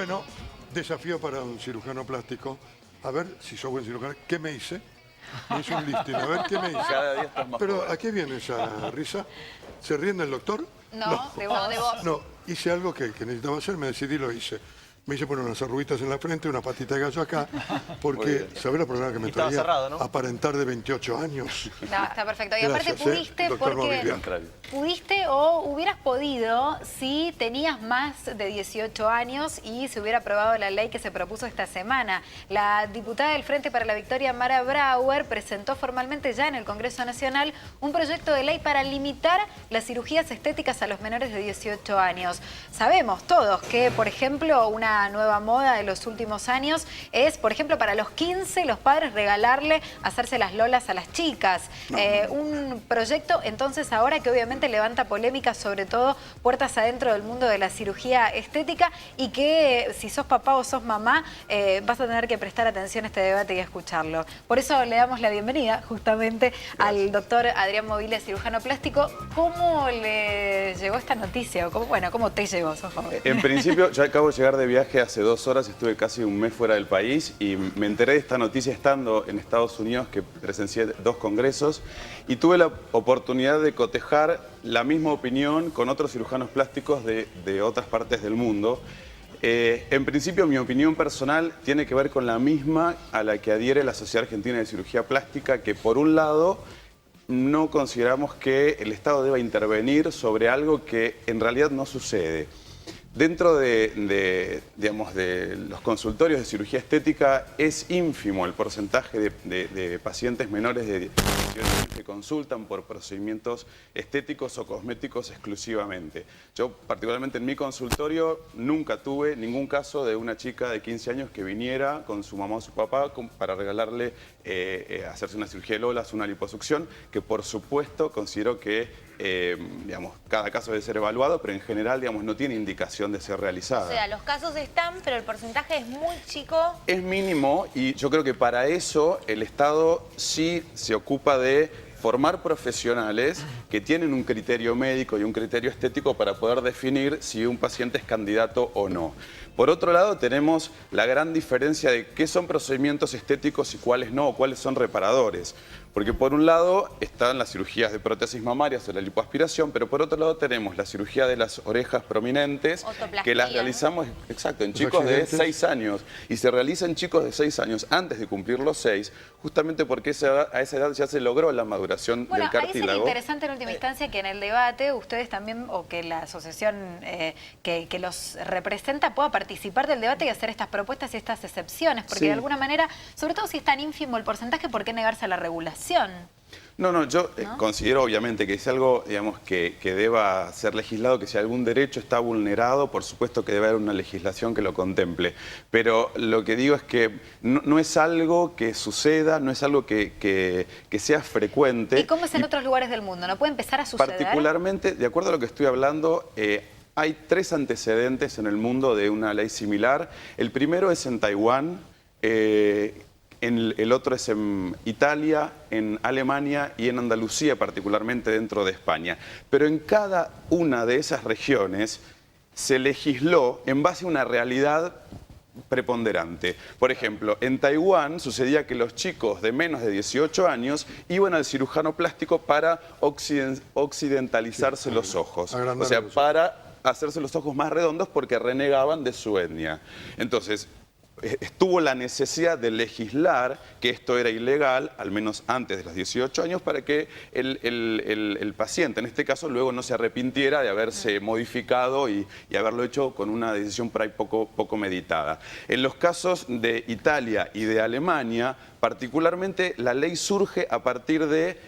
Bueno, desafío para un cirujano plástico. A ver si soy buen cirujano. ¿Qué me hice? Me hice un listing. A ver, ¿qué me hice? Cada día estás más Pero, joven. ¿a qué viene esa risa? ¿Se ríen del doctor? No, de vos. De vos. No, hice algo que necesitaba hacer, me decidí y lo hice. Me hice poner unas arruguitas en la frente, una patita de gallo acá, Muy porque, bien. ¿sabés la problema que me estaba traía? cerrado, ¿no? Aparentar de 28 años. No, está perfecto. Y aparte Gracias, pudiste doctor porque... Mobiliar. Contrario. Pudiste o hubieras podido si tenías más de 18 años y se hubiera aprobado la ley que se propuso esta semana. La diputada del Frente para la Victoria, Mara Brauer, presentó formalmente ya en el Congreso Nacional un proyecto de ley para limitar las cirugías estéticas a los menores de 18 años. Sabemos todos que, por ejemplo, una nueva moda de los últimos años es, por ejemplo, para los 15 los padres regalarle hacerse las lolas a las chicas. Un proyecto entonces ahora que obviamente levanta polémica, sobre todo puertas adentro del mundo de la cirugía estética, y que si sos papá o sos mamá vas a tener que prestar atención a este debate y a escucharlo. Por eso le damos la bienvenida justamente al doctor Adrián Mobiliar, cirujano plástico. ¿Cómo le llegó esta noticia? ¿Cómo te llegó? Sos joven. En principio, yo acabo de llegar de viaje hace 2 horas, estuve casi un mes fuera del país y me enteré de esta noticia estando en Estados Unidos, que presencié 2 congresos, y tuve la oportunidad de cotejar la misma opinión con otros cirujanos plásticos de otras partes del mundo. En principio, mi opinión personal tiene que ver con la misma a la que adhiere la Sociedad Argentina de Cirugía Plástica, que por un lado no consideramos que el Estado deba intervenir sobre algo que en realidad no sucede. Dentro de los consultorios de cirugía estética es ínfimo el porcentaje de pacientes menores de 18 años que consultan por procedimientos estéticos o cosméticos exclusivamente. Yo, particularmente en mi consultorio, nunca tuve ningún caso de una chica de 15 años que viniera con su mamá o su papá para regalarle hacerse una cirugía de lolas, una liposucción, que por supuesto considero que cada caso debe ser evaluado, pero en general no tiene indicación de ser realizada. O sea, los casos están, pero el porcentaje es muy chico. Es mínimo y yo creo que para eso el Estado sí se ocupa de formar profesionales que tienen un criterio médico y un criterio estético para poder definir si un paciente es candidato o no. Por otro lado, tenemos la gran diferencia de qué son procedimientos estéticos y cuáles no, o cuáles son reparadores. Porque por un lado están las cirugías de prótesis mamarias o la lipoaspiración, pero por otro lado tenemos la cirugía de las orejas prominentes, que las realizamos en chicos de 6 años. Y se realiza en chicos de 6 años antes de cumplir los 6, justamente porque a esa edad ya se logró la maduración del cartílago. Ahí sería interesante en última instancia que en el debate ustedes también, o que la asociación que los representa pueda participar del debate y hacer estas propuestas y estas excepciones, porque de alguna manera, sobre todo si es tan ínfimo el porcentaje, ¿por qué negarse a la regulación? Yo considero obviamente que es algo que deba ser legislado, que si algún derecho está vulnerado, por supuesto que debe haber una legislación que lo contemple. Pero lo que digo es que no es algo que suceda, no es algo que sea frecuente. ¿Y cómo es en otros lugares del mundo? ¿No puede empezar a suceder? Particularmente, de acuerdo a lo que estoy hablando, hay 3 antecedentes en el mundo de una ley similar. El primero es en Taiwán, el otro es en Italia, en Alemania y en Andalucía, particularmente dentro de España. Pero en cada una de esas regiones se legisló en base a una realidad preponderante. Por ejemplo, en Taiwán sucedía que los chicos de menos de 18 años iban al cirujano plástico para occidentalizarse los ojos. O sea, para hacerse los ojos más redondos porque renegaban de su etnia. Entonces, estuvo la necesidad de legislar que esto era ilegal, al menos antes de los 18 años, para que el paciente, en este caso, luego no se arrepintiera de haberse modificado y haberlo hecho con una decisión por ahí poco meditada. En los casos de Italia y de Alemania, particularmente, la ley surge a partir de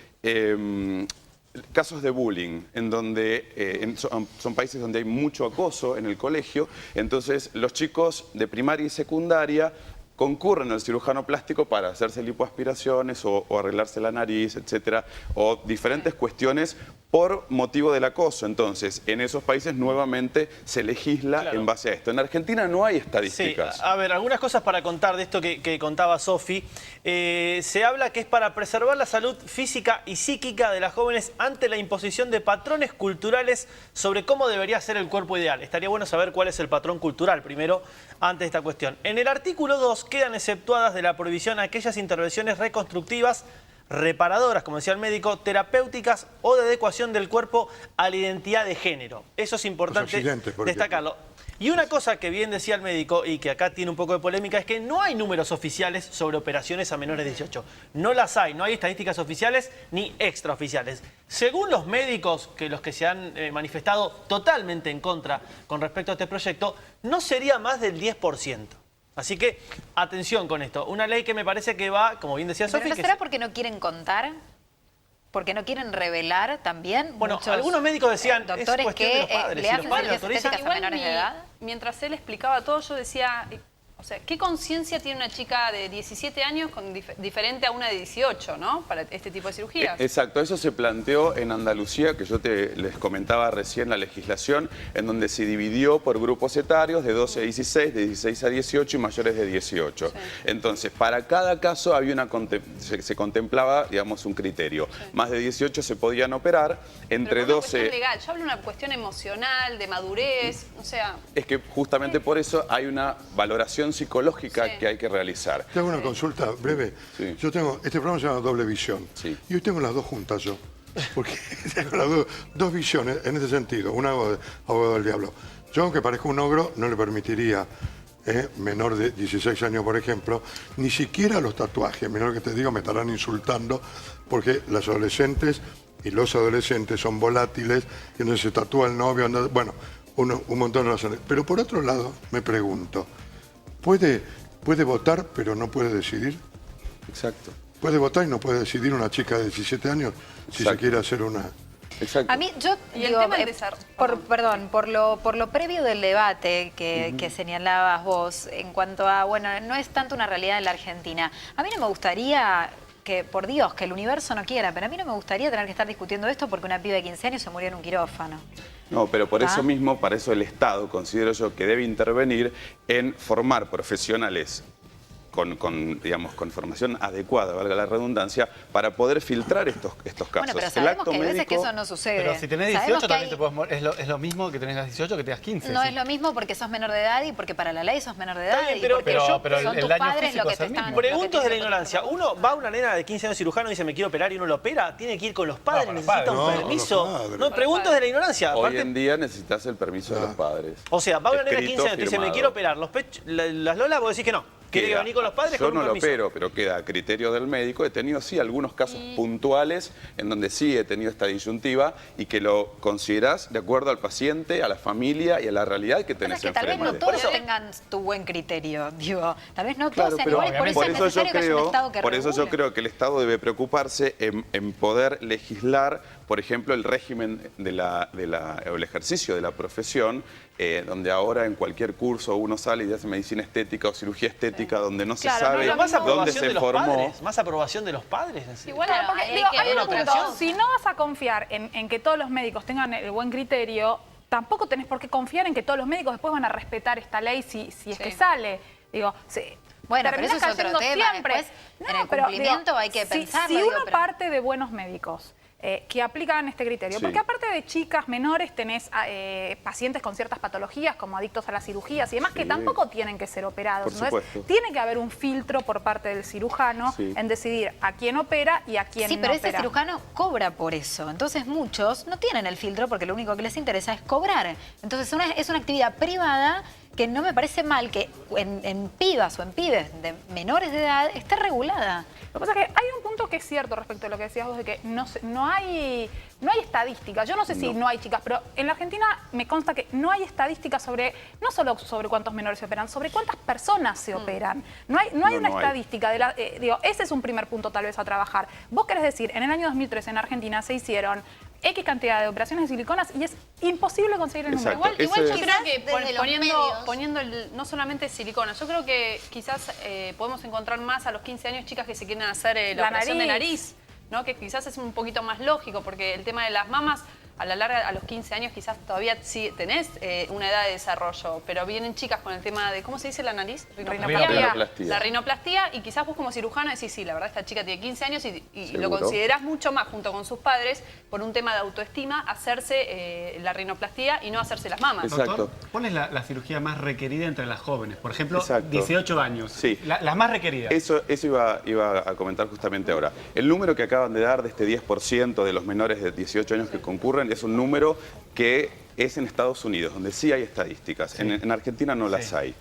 casos de bullying, en donde son países donde hay mucho acoso en el colegio. Entonces los chicos de primaria y secundaria concurren al cirujano plástico para hacerse lipoaspiraciones o arreglarse la nariz, etcétera, o diferentes cuestiones por motivo del acoso. Entonces, en esos países nuevamente se legisla en base a esto. En Argentina no hay estadísticas. Sí, a ver, algunas cosas para contar de esto que contaba Sofi. Se habla que es para preservar la salud física y psíquica de las jóvenes ante la imposición de patrones culturales sobre cómo debería ser el cuerpo ideal. Estaría bueno saber cuál es el patrón cultural, primero, antes de esta cuestión. En el artículo 2 quedan exceptuadas de la prohibición aquellas intervenciones reconstructivas, reparadoras, como decía el médico, terapéuticas o de adecuación del cuerpo a la identidad de género. Eso es importante destacarlo. Y una cosa que bien decía el médico y que acá tiene un poco de polémica es que no hay números oficiales sobre operaciones a menores de 18. No las hay, no hay estadísticas oficiales ni extraoficiales. Según los médicos, que los que se han manifestado totalmente en contra con respecto a este proyecto, no sería más del 10%. Así que, atención con esto. Una ley que me parece que va, como bien decía Sofi... ¿Pero no será porque no quieren contar? ¿Porque no quieren revelar también? Bueno, muchos, algunos médicos decían, doctores es cuestión de los padres. le Si los hacen padres cirugías autorizan... estéticas a menores de edad. Mientras él explicaba todo, yo decía, o sea, ¿qué conciencia tiene una chica de 17 años diferente a una de 18, ¿no? Para este tipo de cirugías. Exacto, eso se planteó en Andalucía, que yo les comentaba recién la legislación, en donde se dividió por grupos etarios de 12 a 16, de 16 a 18 y mayores de 18. Sí. Entonces, para cada caso había se contemplaba, digamos, un criterio. Sí. Más de 18 se podían operar, entre 12... Pero una cuestión legal, yo hablo de una cuestión emocional, de madurez, o sea... Es que justamente por eso hay una valoración psicológica que hay que realizar. Te hago una consulta breve. Sí. Yo tengo, este programa se llama Doble Visión. Sí. Y hoy tengo las dos juntas yo. Porque tengo las dos visiones en ese sentido. Una abogado del diablo. Yo, aunque parezca un ogro, no le permitiría, menor de 16 años, por ejemplo, ni siquiera los tatuajes. Menor que te digo, me estarán insultando, porque las adolescentes y los adolescentes son volátiles, y entonces se tatúa el novio, bueno, un montón de razones. Pero por otro lado, me pregunto, ¿puede votar pero no puede decidir? Exacto. ¿Puede votar y no puede decidir una chica de 17 años si se quiere hacer una...? Exacto. A mí, yo digo, por lo previo del debate que señalabas vos, en cuanto a, bueno, no es tanto una realidad en la Argentina. A mí no me gustaría... que, por Dios, que el universo no quiera, pero a mí no me gustaría tener que estar discutiendo esto porque una piba de 15 años se murió en un quirófano. No, pero por eso mismo, para eso el Estado, considero yo, que debe intervenir en formar profesionales con formación adecuada, valga la redundancia, para poder filtrar estos casos. Bueno, pero sabemos que hay veces que eso no sucede. Pero si tenés 18 también te puedes morir. ¿Es lo mismo que tenés las 18 que tengas 15? No es lo mismo porque sos menor de edad y porque para la ley sos menor de edad. Bien, y porque son el tus daño padres físico lo que es te el están... mismo. Pregunto desde la ignorancia. Uno va a una nena de 15 años cirujano y dice me quiero operar y uno lo opera, tiene que ir con los padres, necesita un permiso. No, pregunto desde la ignorancia. Hoy en día necesitas el permiso de los padres. O sea, va una nena de 15 años y dice me firmado. quiero operar. Las lolas vos decís que no. ¿Quiere venir con los padres? Yo con no un lo permiso. opero, pero queda a criterio del médico. He tenido, sí, algunos casos puntuales en donde sí he tenido esta disyuntiva y que lo considerás de acuerdo al paciente, a la familia y a la realidad que tenés enfrente. Tal vez no todos tengan tu buen criterio, digo. Tal vez no todos sean iguales, por eso es necesario que haya un Estado que regule. Por eso yo creo que el Estado debe preocuparse en poder legislar, por ejemplo, el régimen o el ejercicio de la profesión, donde ahora en cualquier curso uno sale y hace medicina estética o cirugía estética, donde no se sabe dónde se formó. Más aprobación de los padres. Igual, hay un punto. Si no vas a confiar en que todos los médicos tengan el buen criterio, tampoco tenés por qué confiar en que todos los médicos después van a respetar esta ley si es que sale. Digo, bueno, pero eso es otro tema. Siempre. Después, en el cumplimiento hay que pensarlo. Si uno parte de buenos médicos que aplican este criterio, porque aparte de chicas menores tenés pacientes con ciertas patologías como adictos a las cirugías y demás que tampoco tienen que ser operados. Entonces tiene que haber un filtro por parte del cirujano en decidir a quién opera y a quién no opera. Sí, pero ese cirujano cobra por eso. Entonces muchos no tienen el filtro porque lo único que les interesa es cobrar. Entonces es una actividad privada que no me parece mal que en pibas o en pibes de menores de edad esté regulada. Lo que pasa es que hay un punto que es cierto respecto a lo que decías vos de que no hay estadísticas. Yo no sé si no hay chicas, pero en la Argentina me consta que no hay estadísticas no solo sobre cuántos menores se operan, sobre cuántas personas se operan. No hay una estadística. Digo, ese es un primer punto tal vez a trabajar. Vos querés decir, en el año 2003 en Argentina se hicieron X cantidad de operaciones de siliconas y es imposible conseguir el número. Igual yo creo que poniendo no solamente silicona, yo creo que quizás podemos encontrar más a los 15 años chicas que se quieren hacer la operación de nariz. ¿no? Que quizás es un poquito más lógico, porque el tema de las mamas, a la larga, a los 15 años quizás todavía sí tenés una edad de desarrollo, pero vienen chicas con el tema de, ¿cómo se dice la nariz? Rinoplastia. La rinoplastia, y quizás vos como cirujano decís, sí, la verdad esta chica tiene 15 años y lo Seguro. considerás mucho más junto con sus padres por un tema de autoestima hacerse la rinoplastia y no hacerse las mamas. Exacto. Doctor, ¿cuál es la cirugía más requerida entre las jóvenes? Por ejemplo, Exacto. 18 años. Sí. Las más requeridas. Eso iba a comentar justamente ahora. El número que acaban de dar de este 10% de los menores de 18 años que concurren es un número que es en Estados Unidos, donde sí hay estadísticas. Sí. En Argentina no las hay.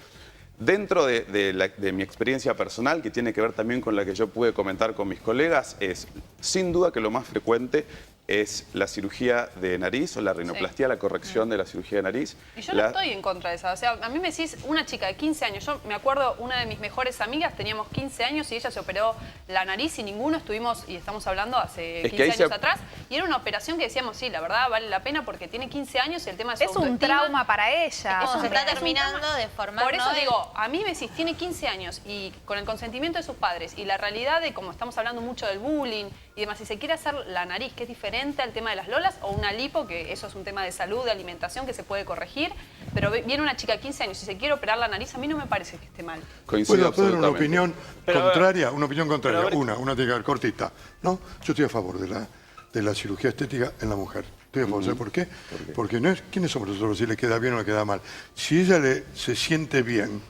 Dentro de mi experiencia personal, que tiene que ver también con la que yo pude comentar con mis colegas, es sin duda que lo más frecuente es la cirugía de nariz o la rinoplastia, la corrección de la cirugía de nariz. Y yo no estoy en contra de esa. O sea, a mí me decís una chica de 15 años. Yo me acuerdo, una de mis mejores amigas, teníamos 15 años y ella se operó la nariz y ninguno estuvimos, y estamos hablando hace 15 años atrás, y era una operación que decíamos, sí, la verdad vale la pena porque tiene 15 años y el tema de su Es un autoestima. trauma para ella. Como se está Es un terminando trauma. de formar. Por eso ¿no? digo, a mí me decís, tiene 15 años y con el consentimiento de sus padres y la realidad de, como estamos hablando mucho del bullying y demás, si se quiere hacer la nariz, que es diferente al tema de las lolas, o una lipo, que eso es un tema de salud, de alimentación que se puede corregir, pero viene una chica de 15 años y se quiere operar la nariz, a mí no me parece que esté mal. Coincido ¿Puedo dar una absolutamente. opinión contraria? Una opinión contraria. pero a ver- Una tiene que ver cortita. No, yo estoy a favor de la cirugía estética en la mujer. Estoy a favor. ¿Sabes por qué? Porque no es quiénes somos nosotros si le queda bien o le queda mal. Si ella se siente bien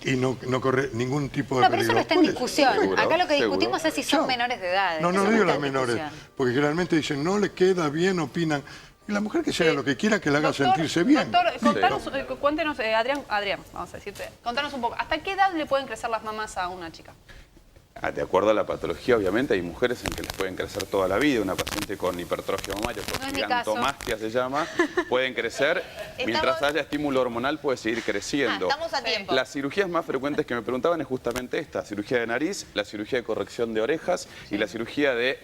y no corre ningún tipo de No, pero eso peligro. no está en ¿cuál es? discusión. Seguro, Acá lo que seguro. discutimos es si son Chao. menores de edad. No, Eso no digo está las en menores, discusión. porque generalmente dicen, no le queda bien, opinan. Y la mujer que se haga lo que quiera, que la haga sentirse bien. Doctor, contanos, cuéntenos, Adrián, vamos a decirte, contanos un poco, ¿hasta qué edad le pueden crecer las mamas a una chica? De acuerdo a la patología, obviamente, hay mujeres en que les pueden crecer toda la vida. Una paciente con hipertrofia mamaria, No con es mi caso. gigantomastia se llama, pueden crecer. Mientras haya estímulo hormonal, puede seguir creciendo. estamos a tiempo. Las cirugías más frecuentes que me preguntaban es justamente esta: cirugía de nariz, la cirugía de corrección de orejas y la cirugía de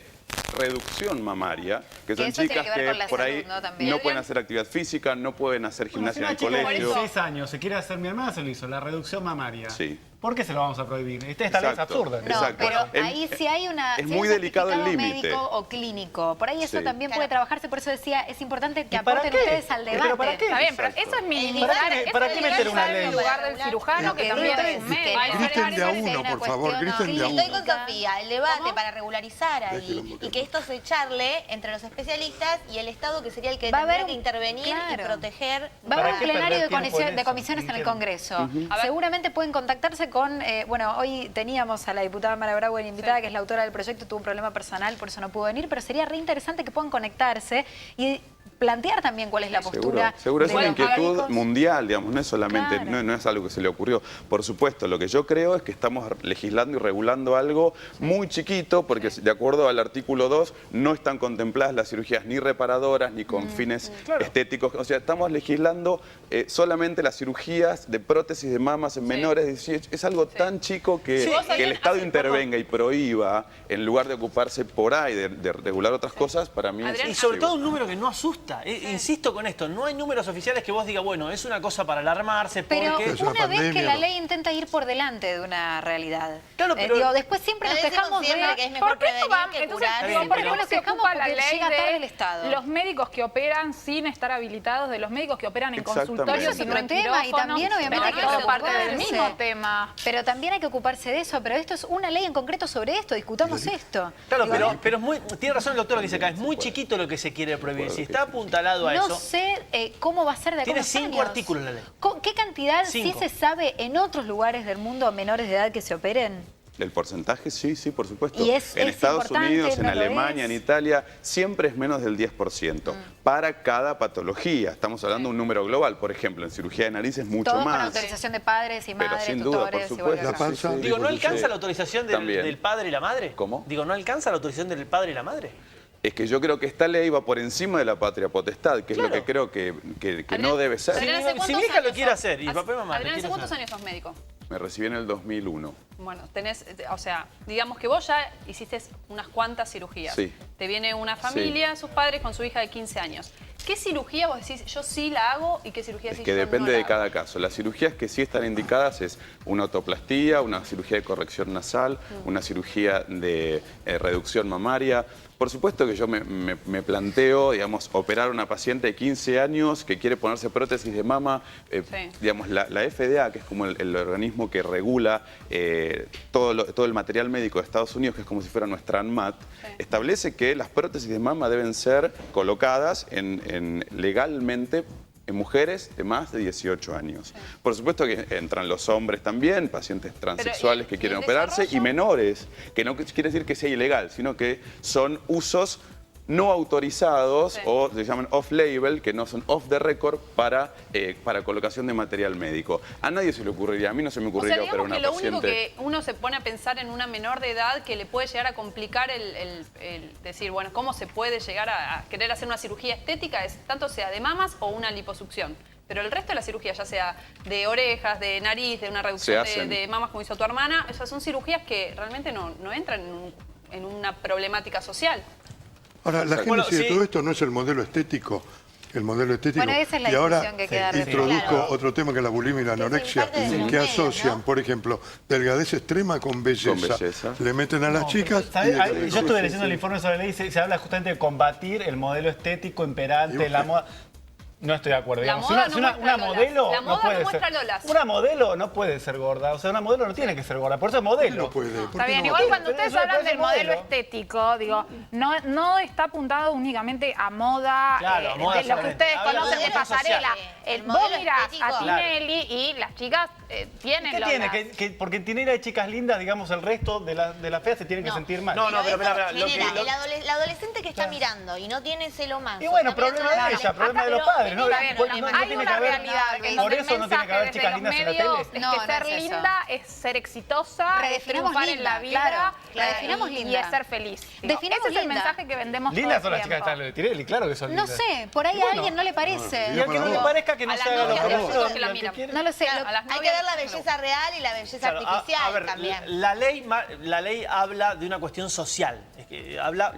reducción mamaria, que son eso tiene chicas que ver que con la por salud, ahí ¿no? También. no pueden hacer actividad física, no pueden hacer Bueno, si gimnasia en una el chica de colegio. 16 años se quiere hacer, mi hermana se lo hizo, la reducción mamaria. Sí. ¿Por qué se lo vamos a prohibir? Esta ley es Exacto. absurda. No, Exacto. pero En- ahí sí hay una... es si hay muy un delicado el certificado límite. médico o clínico. Por ahí eso Sí. también Claro. puede trabajarse, por eso decía, es importante que ¿Y para aporten qué? ustedes al ¿Pero debate. para qué? Está bien, pero Exacto. eso es minimizar. ¿Para qué meter una en ley? el lugar del cirujano, que Que también griten- es un médico. que Griten de a hay uno, una por favor, cuestión griten de a uno. Estoy con Sofía, el debate para regularizar ahí Déjelo, y que esto se charle entre los especialistas y el Estado, que sería el que Va a tendría haber que un- intervenir claro. y proteger. Va a haber ¿Para un qué plenario perder de, tiempo en de eso? comisiones en el Entiendo. Congreso. Seguramente pueden contactarse con... bueno, hoy teníamos a la diputada Mara Brauer invitada, que es la autora del proyecto, tuvo un problema personal, por eso no pudo venir, pero sería re interesante que puedan conectarse y plantear también cuál es la postura. Seguro es de una los inquietud médicos. mundial, digamos, no es solamente, Claro. no es algo que se le ocurrió. Por supuesto, lo que yo creo es que estamos legislando y regulando algo muy chiquito, porque de acuerdo al artículo 2, no están contempladas las cirugías ni reparadoras ni con fines estéticos. O sea, estamos legislando solamente las cirugías de prótesis de mamas en menores de 18. Es algo tan chico que, Sí. que el Estado Hace intervenga y prohíba, en lugar de ocuparse por ahí de regular otras cosas, para mí Adrián, es... Y sobre todo un número que no asusta. Insisto con esto, no hay números oficiales que vos digas, bueno, es una cosa para alarmarse Pero porque... Es una una vez que pandemia, la ¿no? ley intenta ir por delante de una realidad. Claro, pero- Digo, después siempre A nos veces quejamos considera de... que es mejor ¿Por qué no prevenir van? que Entonces, curar. digo, bien, ¿por pero qué no se nos quejamos ocupa la porque ley llega tarde el de Estado? los médicos que operan sin estar habilitados, de los médicos que operan en Exactamente. consultorios y Eso no es en otro tema, y quirófanos? también, obviamente, Pero hay que es todo parte del ocuparse. mismo tema. Pero también hay que ocuparse de eso, pero esto es una ley en concreto sobre esto, discutamos esto. Claro, Digo, pero es muy, tiene razón el doctor lo que dice acá, es muy chiquito lo que se quiere prohibir. Si está apuntalado a no eso... sé cómo va a ser de acá Tiene a unos 5 años. artículos la ley. ¿Qué cantidad sí 5. se sabe en otros lugares del mundo menores de edad que se operen? El porcentaje, sí, por supuesto. Y es en Estados importante, Unidos, en no lo Alemania, es. en Italia, siempre es menos del 10% para cada patología. Estamos hablando de un número global. Por ejemplo, en cirugía de nariz es mucho Todo con más. autorización de padres y Pero madres, sin duda, por tutores, supuesto. igual que La acá. panza. Sí, Digo, ¿no sí. alcanza la autorización También. del padre y la madre? ¿Cómo? Digo, ¿no alcanza la autorización del padre y la madre? Es que yo creo que esta ley va por encima de la patria potestad, que es lo Claro. que creo que Adrián, no debe ser. Adrián, ¿hace Si cuántos mi hija lo años quiere sos? hacer y papá y mamá lo Adrián, ¿hace quieren cuántos hacer? años sos médico? Me recibí en el 2001. Bueno, tenés, o sea, digamos que vos ya hiciste unas cuantas cirugías. Sí. Te viene una familia, sus padres con su hija de 15 años. ¿Qué cirugía vos decís, yo sí la hago y qué cirugía Es decís que yo depende no la de hago? cada caso. Las cirugías que sí están indicadas es una autoplastía, una cirugía de corrección nasal, una cirugía de reducción mamaria. Por supuesto que yo me planteo, digamos, operar a una paciente de 15 años que quiere ponerse prótesis de mama. Digamos, la FDA, que es como el organismo que regula todo el material médico de Estados Unidos, que es como si fuera nuestra ANMAT, establece que las prótesis de mama deben ser colocadas legalmente en mujeres de más de 18 años. Por supuesto que entran los hombres también, pacientes transexuales que quieren el operarse, y desarrollo? menores, que no quiere decir que sea ilegal, sino que son usos no autorizados o se llaman off-label, que no son off the record para colocación de material médico. A nadie se le ocurriría, a mí no se me O sea, ocurriría operar digamos a que una lo único paciente. que uno se pone a pensar en una menor de edad que le puede llegar a complicar el decir, bueno, ¿cómo se puede llegar a querer hacer una cirugía estética? Es tanto sea de mamas o una liposucción. Pero el resto de la cirugía, ya sea de orejas, de nariz, de una reducción de mamas como hizo tu hermana, esas son cirugías que realmente no entran en una problemática social. Ahora, la génesis de todo esto no es el modelo estético. El modelo estético. Bueno, esa es la y ahora discusión que queda introduzco Claro. otro tema que es la bulimia y la anorexia, impacto de los que medios, asocian, ¿no? por ejemplo, delgadez extrema con belleza. Con belleza. Le meten a las chicas. ¿Sabes? y de- Yo estuve leyendo el informe sobre la ley, se habla justamente de combatir el modelo estético imperante en la moda. No estoy de acuerdo. La Digamos. moda Si no una muestra modelo lolas. La moda no puede no muestra ser. lolas. Una modelo no puede ser gorda. O sea, una modelo no tiene que ser gorda. Por eso es modelo. No puede. ¿Por Está qué bien, no? igual cuando Pero ustedes eso me hablan parece del modelo modelo. estético, digo, no está apuntado únicamente a moda, Claro, a moda de lo que solamente. ustedes Habla conocen de de pasarela. social. El Vos modelo mirás estético. a Tinelli y las chicas tienen ¿Qué lolas. tiene? Porque en Tinelli hay chicas lindas, digamos, el resto de las feas se tienen que sentir mal. No, pero eso mirá, lo que- genera lo- la adolescente que está mirando y no tiene celo manso. Y bueno, también problema es una de ella, problema de los pero padres, ¿no? genera Está bien, Pues problemas. hay tiene que una haber- realidad en por donde eso el no tiene que mensaje haber desde chicas los lindas en la medios tele. es No, que no ser es eso. linda es ser exitosa, es Redefinamos triunfar en la linda, vida, claro, y redefinamos linda. es ser feliz. Digo, Definamos ese es el linda. mensaje que vendemos Lindas todo son el las chicas que tiempo. están en Tinelli, claro que son No lindas. sé, por ahí Y bueno, a alguien no le parece. Y al que no le parezca que no A se las haga la novias de promoción. nosotros que la el que miran. quiere. No lo sé. Claro, lo- a las Hay que novias ver la no. belleza real y la belleza Claro, artificial a ver, también. la ley habla de una cuestión social. Es que habla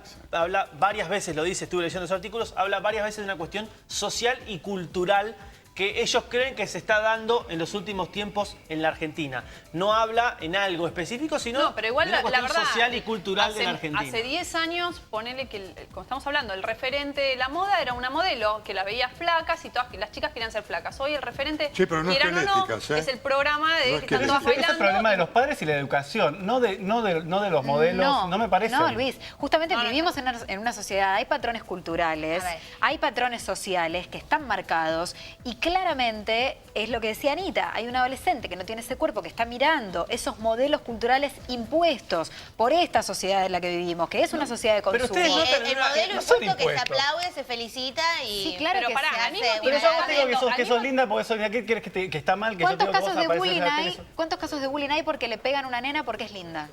varias veces, lo dice, estuve leyendo esos artículos, habla varias veces de una cuestión social y cultural que ellos creen que se está dando en los últimos tiempos en la Argentina. No habla en algo específico, sino No, pero igual de una la cuestión verdad, social y cultural de la Argentina. Hace 10 años, ponele que, como estamos hablando, el referente de la moda era una modelo que la veías flacas y todas las chicas querían ser flacas. Hoy el referente, Sí, pero no quieran o no, esqueléticas, ¿eh? es el programa de No que están esqueléticas. todas Ese es bailando. el problema de los padres y la educación, no de los modelos, no me parece. No, Luis, justamente No, no, vivimos en una sociedad, hay patrones culturales, A ver. hay patrones sociales que están marcados y claramente es lo que decía Anita, hay un adolescente que no tiene ese cuerpo, que está mirando esos modelos culturales impuestos por esta sociedad en la que vivimos, que es una sociedad de Pero consumo. ustedes Sí, no el modelo no son impuesto que se impuestos. aplaude, se felicita y... Sí, claro Pero que pará, se al mismo hace. tiempo- Pero yo una te digo que sos adentro. linda porque ¿qué quieres que está mal? Que yo te ¿Cuántos digo que casos vos de apareces bullying en la hay? tele? ¿Cuántos casos de bullying hay porque le pegan a una nena porque es linda?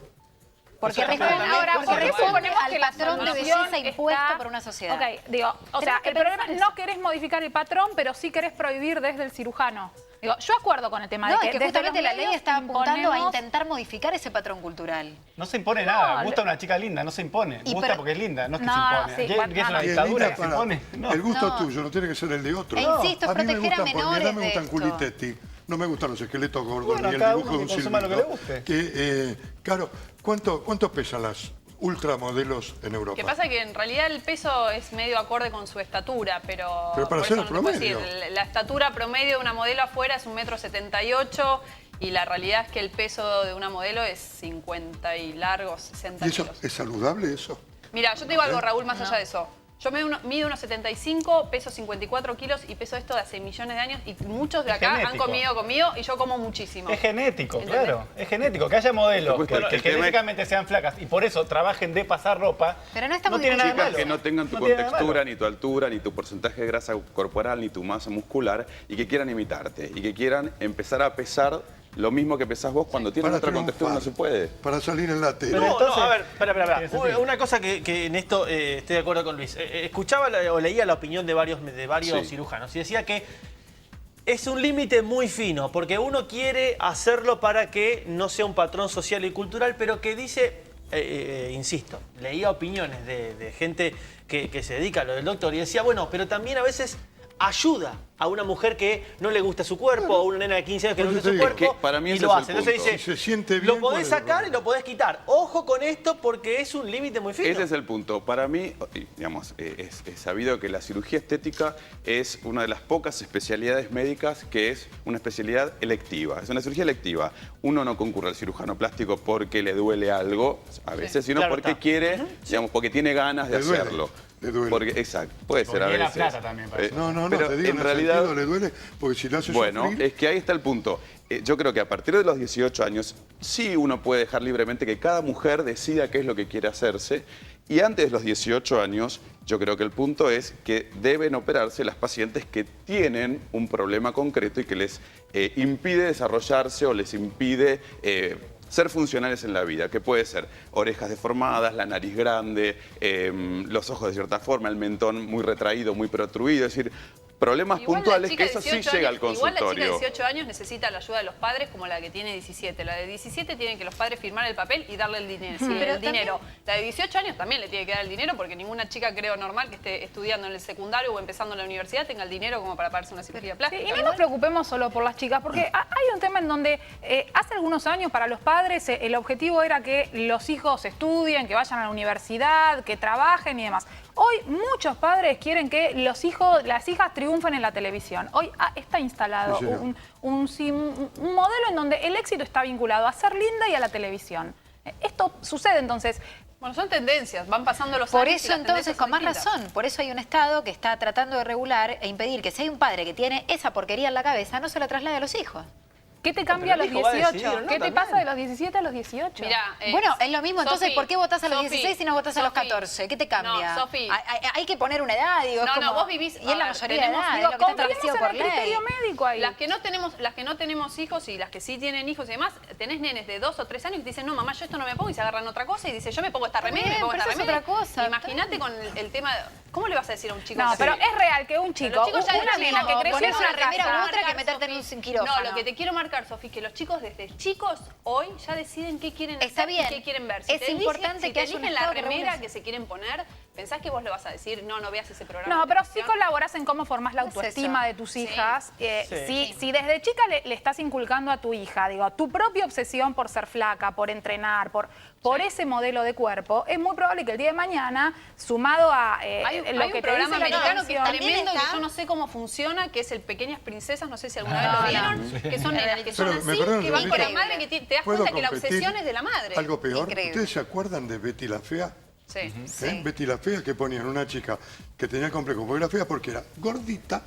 Porque O sea, responden también Ahora, puede ¿por ser qué igual. suponemos al que la patrón de solución belleza impuesto está- por una sociedad? Ok, digo, o sea, Tenemos que el problema pensar no eso. querés modificar el patrón, pero sí querés prohibir desde el cirujano. Digo, yo acuerdo con el tema No, de es que desde justamente los la ley medios está apuntando a imponemos- intentar modificar ese patrón cultural. No se impone nada. No, Gusta una chica linda, no se impone. Y Gusta pero- porque es linda, no es que No, se no, impone. sí, ¿Qué es una no. Y es dictadura linda que se para- impone? No. El gusto No. tuyo, no tiene que ser el de otro. E insisto, a mí me proteger a gustan, porque menores a mí me de gustan esto. culitetti, no me gustan los esqueletos gordos Bueno, ni el cada dibujo uno de un que consuma lo que le silbito. guste. Claro, ¿cuánto pesan las ultramodelos en Europa? Lo que pasa es que en realidad el peso es medio acorde con su estatura, pero Pero para por ser eso el no te puedo promedio. decir. La estatura promedio de una modelo afuera es 1,78 m y la realidad es que el peso de una modelo es 50 y largos, 60 ¿Y eso kilos. es saludable eso? Mira, yo te digo algo, Raúl, más allá de eso. Yo mido unos 75, peso 54 kilos y peso esto de hace millones de años y muchos de Es acá han genético. comido conmigo y yo como muchísimo. Es genético, ¿Entendés? claro. Es genético. Que haya modelos Por supuesto, que el tema es- genéticamente sean flacas y por eso trabajen de pasar ropa. Pero no estamos tiene nada de Chicas malo. que no tengan tu No tiene nada de contextura, malo. ni tu altura, ni tu porcentaje de grasa corporal, ni tu masa muscular, y que quieran imitarte, y que quieran empezar a pesar lo mismo que pesás vos cuando tienen Para otra contextura, no se puede. Para salir en la tele. Pero No, entonces- no, a ver, espera. Tiene sentido. Una cosa que en esto estoy de acuerdo con Luis. Escuchaba o leía la opinión de varios Sí. cirujanos y decía que es un límite muy fino, porque uno quiere hacerlo para que no sea un patrón social y cultural, pero que dice, insisto, leía opiniones de gente que se dedica a lo del doctor y decía, bueno, pero también a veces ayuda a una mujer que no le gusta su cuerpo, a una nena de 15 años que no le gusta su cuerpo, que para mí y ese lo es el hace. Entonces punto. dice, Si se siente bien, lo podés ¿cuál es el sacar problema? y lo podés quitar. Ojo con esto porque es un límite muy fino. Ese es el punto. Para mí, digamos, es sabido que la cirugía estética es una de las pocas especialidades médicas que es una especialidad electiva. Es una cirugía electiva. Uno no concurre al cirujano plástico porque le duele algo, a veces, sino Claro porque está. quiere, digamos, porque tiene ganas de Le duele, hacerlo. le duele. Porque, exacto, puede ser a Porque la veces. plata también, parece. No, pero te digo, en el realidad, sentido le duele, porque si lo hace bueno, sufrir... es que ahí está el punto. Yo creo que a partir de los 18 años sí uno puede dejar libremente que cada mujer decida qué es lo que quiere hacerse. Y antes de los 18 años, yo creo que el punto es que deben operarse las pacientes que tienen un problema concreto y que les impide desarrollarse o les impide ser funcionales en la vida, que puede ser orejas deformadas, la nariz grande, los ojos de cierta forma, el mentón muy retraído, muy protruido, es decir, problemas Igual la puntuales chica que de eso sí 18 llega al años- Igual la chica de consultorio. 18 años necesita la ayuda de los padres como la que tiene 17. La de 17 tienen que los padres firmar el papel y darle el dinero. Pero también- La de 18 años también le tiene que dar el dinero porque ninguna chica, creo, normal que esté estudiando en el secundario o empezando en la universidad tenga el dinero como para pagarse una cirugía Sí, plástica. y no nos preocupemos solo por las chicas, porque hay un tema en donde hace algunos años para los padres el objetivo era que los hijos estudien, que vayan a la universidad, que trabajen y demás. Hoy muchos padres quieren que los hijos, las hijas triunfen en la televisión. Hoy está instalado Sí, señor. un modelo en donde el éxito está vinculado a ser linda y a la televisión. Esto sucede entonces. Bueno, son tendencias, van pasando los Por años y eso las entonces, tendencias con son más distintas. razón, por eso hay un Estado que está tratando de regular e impedir que si hay un padre que tiene esa porquería en la cabeza, no se lo traslade a los hijos. ¿Qué te cambia a Pero los el hijo va a 18? decidir, ¿no? ¿Qué te También. pasa de los 17 a los 18? Mirá, Bueno, es lo mismo, entonces, Sofi, ¿por qué votás a los Sofi, 16 y no votás a los Sofi. 14? ¿Qué te cambia? No, Sofi. Hay que poner una edad, digo, es No, como- no, vos vivís... Y es la a ver, mayoría de tenemos- edad, Digo, es lo que está confiemos establecido en por el ley. criterio médico ahí. Las que no tenemos hijos y las que sí tienen hijos y demás, tenés nenes de 2 o 3 años que te dicen, no, mamá, yo esto no me pongo, y se agarran otra cosa y dicen, yo me pongo esta remera, bien, me pongo pero esta eso es remera. otra cosa. Imagínate con el tema de... ¿Cómo le vas a decir a un chico? No, que pero sí? es real que un chico, Los chicos ya una de nena chico, que creció en ponerse una una remera casa... u otra que meterte en un quirófano. No, lo que te quiero marcar, Sofi, que los chicos desde chicos hoy ya deciden qué quieren Está hacer bien. y qué quieren ver. Es importante si que te haya un eligen la Estado que remera regule que se quieren poner, ¿pensás que vos le vas a decir, no, no veas ese programa? No, de pero sí televisión? colaborás en cómo formás la ¿Qué es autoestima eso? de tus Sí. hijas. Sí. Si desde chica le estás inculcando a tu hija, digo, tu propia obsesión por ser flaca, por entrenar, por ese modelo de cuerpo, es muy probable que el día de mañana, sumado a Hay lo un que te programa dice la americano que es televisión, tremendo, está- que yo no sé cómo funciona, que es el Pequeñas Princesas, no sé si alguna vez No, lo no. vieron, que son nenas que son Pero, así, me perdonan, que van con la Increíble. madre, que te das ¿Puedo cuenta que la competir? obsesión es de la madre. Algo peor. Increíble. ¿Ustedes se acuerdan de Betty la Fea? Sí. Sí. Betty la Fea, que ponían una chica que tenía complejo porque era fea porque era gordita,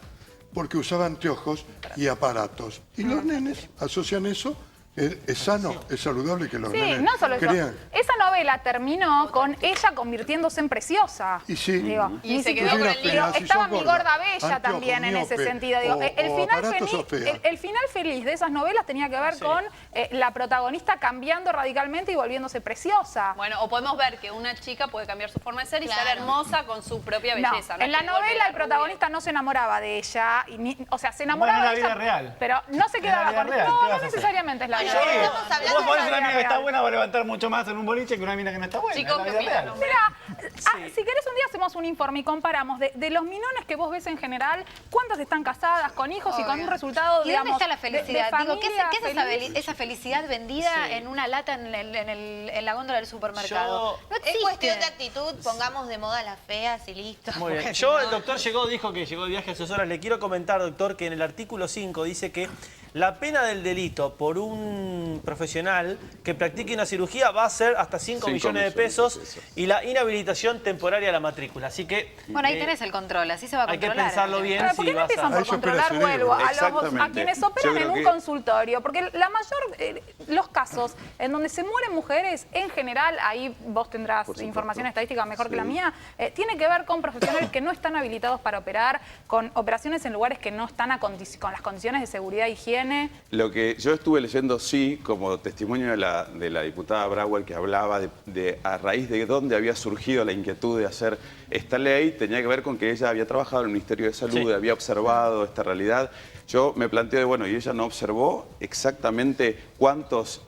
porque usaba anteojos y aparatos. Y los nenes asocian eso, es sano, es saludable que los Sí, nenes no solo eso. crean. Esa novela terminó con ella convirtiéndose en preciosa. Y sí. Digo, Y ni se siquiera- quedó con el pero libro. Si estaba sos mi gorda, gorda bella anteojos, también en ese miope, sentido. Digo, o el final aparatos o feliz, fea. el final feliz de esas novelas tenía que ver con la protagonista cambiando radicalmente y volviéndose preciosa. Bueno, o podemos ver que una chica puede cambiar su forma de ser y Claro. ser hermosa con su propia No, belleza. ¿no? en la Que de golpe novela el rubia. protagonista no se enamoraba de ella, o sea, se enamoraba Bueno, de en la ella, vida real. pero no se En quedaba la vida con real, No, ¿qué no vas a hacer? necesariamente es la vida Bueno, real. estamos hablando Vos de ponés la una vida mina que está real. buena, va a levantar mucho más en un boliche que una mina que no está buena. Chicos, en la ¿qué vida opinan? real. Mira, si querés un día hacemos un informe y comparamos de los minones que vos ves en general, cuántas están casadas con hijos y con Obvio. un resultado, ¿Y digamos, dónde está la felicidad? de Digo, ¿qué familia es esa, feliz? esa felicidad vendida Sí. en una lata en la góndola del supermercado? Yo- No Es existe. cuestión de actitud, pongamos de moda las feas y listo. Muy bien. Porque Yo, si el no- doctor dijo que llegó de viaje a sus horas. Le quiero comentar, doctor, que en el artículo 5 dice que la pena del delito por un profesional que practique una cirugía va a ser hasta 5 5 millones de millones de pesos pesos. y la inhabilitación temporaria a la matrícula. Así que Bueno, ahí tenés el control, así se va a hay que controlar. pensarlo bien Pero ¿por qué si no vas empiezan a- por Eso opera controlar, cerebro. vuelvo, a Exactamente. quienes Yo operan creo en un que- consultorio? Porque la mayor, los casos en donde se mueren mujeres, en general, ahí vos tendrás Por supuesto. información estadística mejor que la Sí. mía, tiene que ver con profesionales que no están habilitados para operar, con operaciones en lugares que no están con las condiciones de seguridad e higiene. Lo que yo estuve leyendo, sí, como testimonio de la diputada Brauer, que hablaba de a raíz de dónde había surgido la inquietud de hacer esta ley, tenía que ver con que ella había trabajado en el Ministerio de Salud, Sí. había observado esta realidad. Yo me planteé, bueno, y ella no observó exactamente cuántos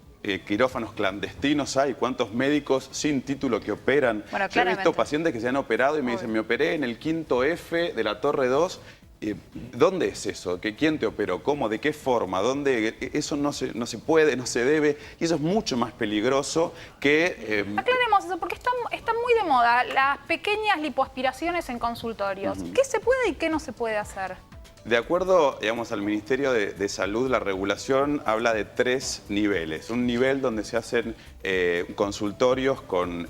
quirófanos clandestinos hay? ¿Cuántos médicos sin título que operan? Bueno, Yo he visto claramente. pacientes que se han operado y me dicen, me operé en el 5º F de la Torre 2. ¿Dónde es eso? ¿Quién te operó? ¿Cómo? ¿De qué forma? ¿Dónde? Eso no se puede, no se debe. Y eso es mucho más peligroso que... Aclaremos eso, porque está muy de moda las pequeñas lipoaspiraciones en consultorios. ¿Qué se puede y qué no se puede hacer? De acuerdo, digamos, al Ministerio de Salud, la regulación habla de 3 niveles. Un nivel donde se hacen consultorios con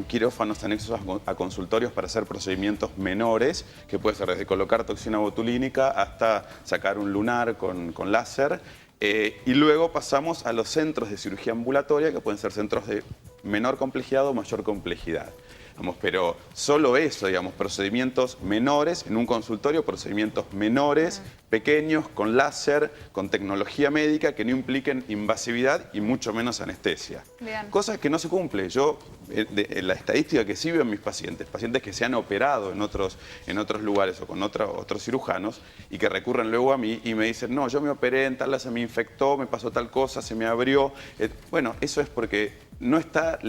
quirófanos anexos a consultorios para hacer procedimientos menores, que puede ser desde colocar toxina botulínica hasta sacar un lunar con láser. Y luego pasamos a los centros de cirugía ambulatoria, que pueden ser centros de menor complejidad o mayor complejidad. Pero solo eso, digamos, procedimientos menores en un consultorio, procedimientos menores, pequeños, con láser, con tecnología médica que no impliquen invasividad y mucho menos anestesia. Bien. Cosa que no se cumple. Yo, la estadística que sí veo en mis pacientes que se han operado en otros lugares o con otros cirujanos y que recurren luego a mí y me dicen, no, yo me operé en tal, se me infectó, me pasó tal cosa, se me abrió. Bueno, eso es porque no está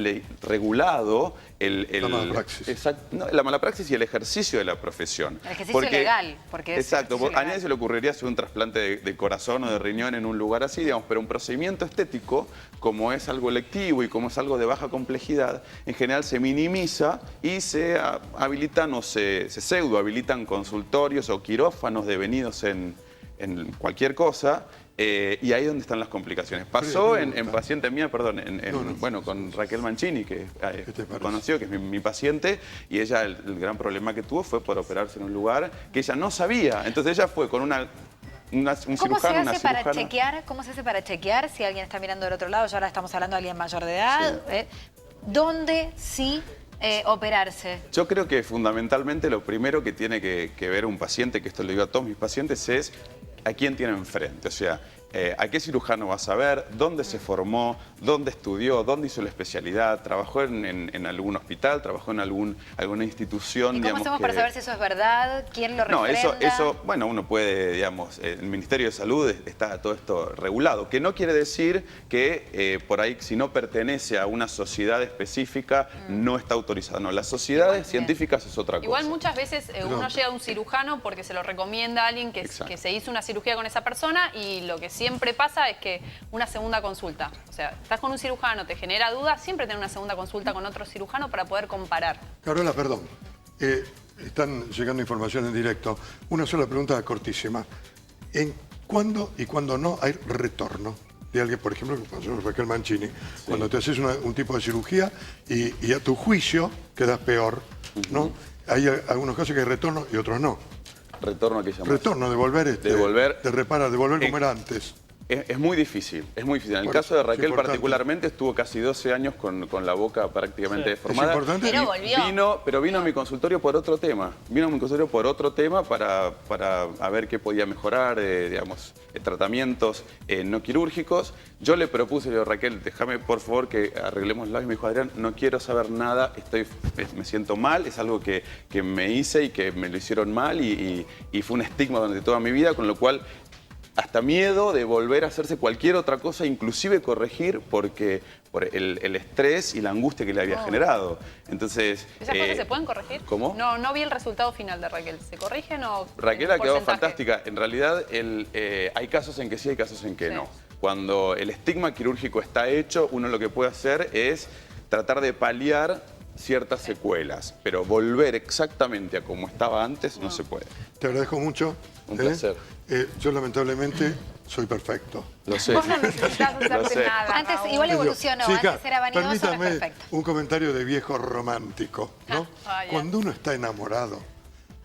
regulado la mala praxis. La mala praxis y el ejercicio de la profesión. El ejercicio legal. Porque es exacto, ejercicio a legal. nadie se le ocurriría hacer un trasplante de corazón o de riñón en un lugar así, digamos, pero un procedimiento estético, como es algo electivo y como es algo de baja complejidad, en general se minimiza y se habilitan o se pseudo habilitan consultorios o quirófanos devenidos en cualquier cosa. Y ahí es donde están las complicaciones. Pasó en paciente mía, perdón, bueno, con Raquel Mancini, que conoció, que es mi paciente, y ella el gran problema que tuvo fue por operarse en un lugar que ella no sabía. Entonces ella fue con un cirujano, una cirujana. ¿Cómo se hace para chequear si alguien está mirando del otro lado? Ya ahora estamos hablando de alguien mayor de edad. Sí. ¿Dónde sí operarse? Yo creo que fundamentalmente lo primero que tiene que ver un paciente, que esto lo digo a todos mis pacientes, es a quién tiene enfrente. O sea, a qué cirujano vas a ver, dónde se formó, dónde estudió, dónde hizo la especialidad, trabajó en algún hospital, trabajó en alguna institución. ¿Y cómo hacemos para saber si eso es verdad? ¿Quién lo refrenda? No, eso, bueno, uno puede, digamos, el Ministerio de Salud está todo esto regulado, que no quiere decir que por ahí, si no pertenece a una sociedad específica, no está autorizado. No, las sociedades científicas es otra cosa. Igual muchas veces uno llega a un cirujano porque se lo recomienda a alguien que se hizo una cirugía con esa persona, y lo que siempre pasa es que una segunda consulta. O sea, estás con un cirujano, te genera dudas, siempre tener una segunda consulta con otro cirujano para poder comparar. Carola, perdón. Están llegando información en directo. Una sola pregunta cortísima. ¿En cuándo y cuándo no hay retorno de alguien, por ejemplo, como pasó con Raquel Mancini? Sí. Cuando te haces un tipo de cirugía y a tu juicio quedas peor, ¿no? Hay algunos casos que hay retorno y otros no. ¿Retorno a qué llamas? Retorno, devolver, de reparar, devolver como era antes. Es muy difícil, es muy difícil. En el caso de Raquel particularmente estuvo casi 12 años con la boca prácticamente deformada. ¿Es importante? Pero volvió. Pero vino a mi consultorio por otro tema. Vino a mi consultorio por otro tema para ver qué podía mejorar, digamos, tratamientos no quirúrgicos. Yo le propuse, le digo, Raquel, déjame por favor que arreglemoslo. Y me dijo, Adrián, no quiero saber nada, me siento mal, es algo que me hice y que me lo hicieron mal y fue un estigma durante toda mi vida, con lo cual hasta miedo de volver a hacerse cualquier otra cosa, inclusive corregir, por el estrés y la angustia que le había generado. Entonces, ¿esas cosas se pueden corregir? ¿Cómo? No vi el resultado final de Raquel. ¿Se corrigen o...? Raquel ha quedado fantástica. En realidad, hay casos en que sí, hay casos en que no. Cuando el estigma quirúrgico está hecho, uno lo que puede hacer es tratar de paliar ciertas secuelas, pero volver exactamente a como estaba antes no se puede. Te agradezco mucho. Un placer. Yo lamentablemente soy perfecto. Lo sé. Vos no necesitas hacerte nada. Antes igual evolucionó, Chica, antes era vanidoso, ahora es permítame perfecto. un comentario de viejo romántico, ¿no? Cuando uno está enamorado,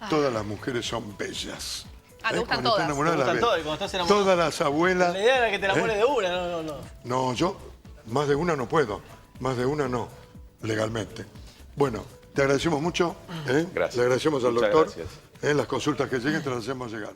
todas las mujeres son bellas. Te gustan Cuando todas. está enamorada, Te gustan las todas, ves. y cuando estás enamorado. Todas las abuelas. La idea era que te enamores de una, no. No, yo más de una no puedo. Más de una no, legalmente. Bueno, te agradecemos mucho. Gracias. Le agradecemos al Muchas doctor. gracias. Las consultas que lleguen te las hacemos llegar.